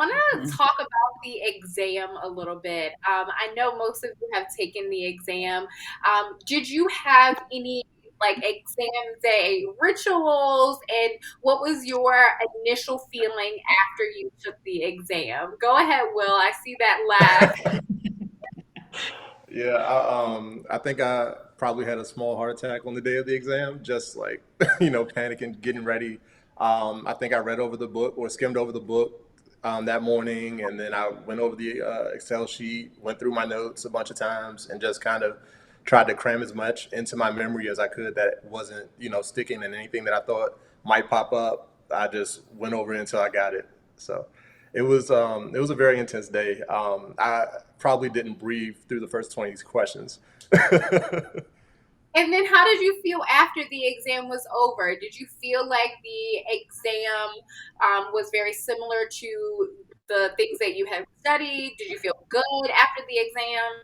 want to talk about the exam a little bit. I know most of you have taken the exam. Did you have any like exam day rituals, and what was your initial feeling after you took the exam? Go ahead, Will. I see that laugh. Yeah, I think I probably had a small heart attack on the day of the exam, just like, panicking, getting ready. I think I read over the book or skimmed over the book that morning, and then I went over the Excel sheet, went through my notes a bunch of times, and just kind of tried to cram as much into my memory as I could that wasn't, sticking in anything that I thought might pop up. I just went over it until I got it. So it was a very intense day. I probably didn't breathe through the first 20 questions. And then how did you feel after the exam was over? Did you feel like the exam was very similar to the things that you had studied? Did you feel good after the exam?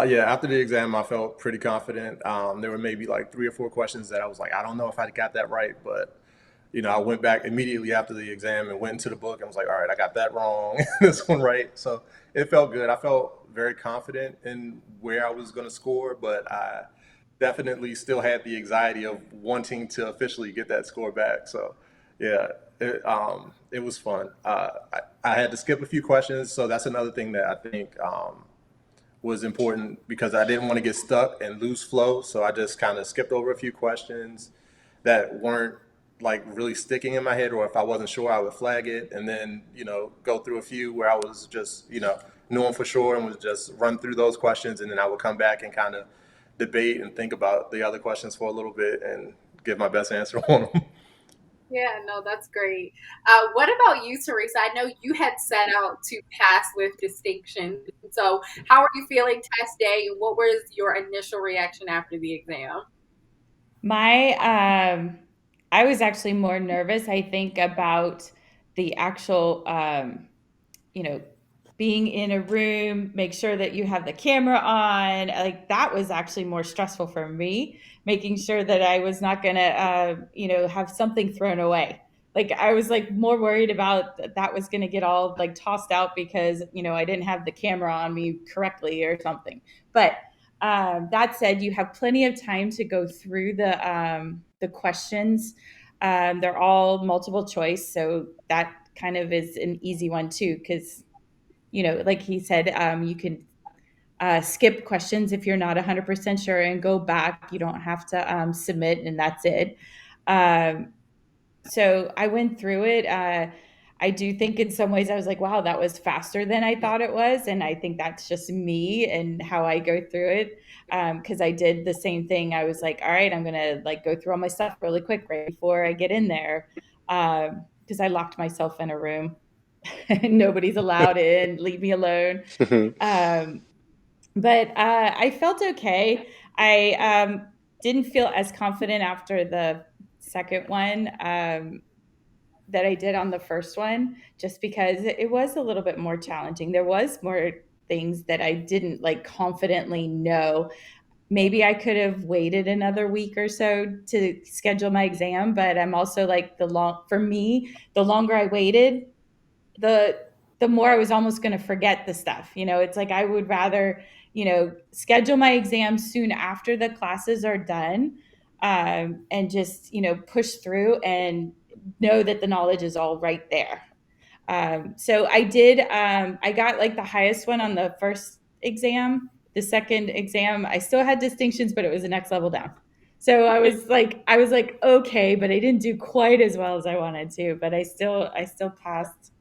Yeah, after the exam, I felt pretty confident. There were maybe like three or four questions that I was like, I don't know if I got that right, but I went back immediately after the exam and went into the book and was like, all right, I got that wrong, this one right. So it felt good. I felt very confident in where I was going to score, but I definitely still had the anxiety of wanting to officially get that score back. So yeah, it was fun. I had to skip a few questions, so that's another thing that I think was important because I didn't want to get stuck and lose flow. So I just kind of skipped over a few questions that weren't like really sticking in my head, or if I wasn't sure, I would flag it and then, go through a few where I was just, knowing for sure and was just run through those questions. And then I would come back and kind of debate and think about the other questions for a little bit and give my best answer on them. Yeah, no, that's great. What about you, Teresa? I know you had set out to pass with distinction. So, how are you feeling test day? And what was your initial reaction after the exam? My I was actually more nervous, I think, about the actual you know, being in a room, make sure that you have the camera on. Like that was actually more stressful for me, making sure that I was not going to have something thrown away. Like I was like more worried about that was going to get all like tossed out because, I didn't have the camera on me correctly or something. But that said, you have plenty of time to go through the questions. They're all multiple choice, so that kind of is an easy one too, because like he said, you can skip questions if you're not 100% sure and go back. You don't have to submit, and that's it. Um, so I went through it. I do think in some ways I was like, wow, that was faster than I thought it was. And I think that's just me and how I go through it. Cause I did the same thing. I was like, all right, I'm going to like go through all my stuff really quick right before I get in there. Cause I locked myself in a room. Nobody's allowed in, leave me alone. Um, but I felt okay. I didn't feel as confident after the second one. That I did on the first one, just because it was a little bit more challenging. There was more things that I didn't like confidently know. Maybe I could have waited another week or so to schedule my exam, but I'm also like for me, the longer I waited, the the more I was almost going to forget the stuff. It's like I would rather, schedule my exam soon after the classes are done, and just, push through and know that the knowledge is all right there. So I did, I got like the highest one on the first exam. The second exam, I still had distinctions, but it was the next level down. So I was like, okay, but I didn't do quite as well as I wanted to, but I still passed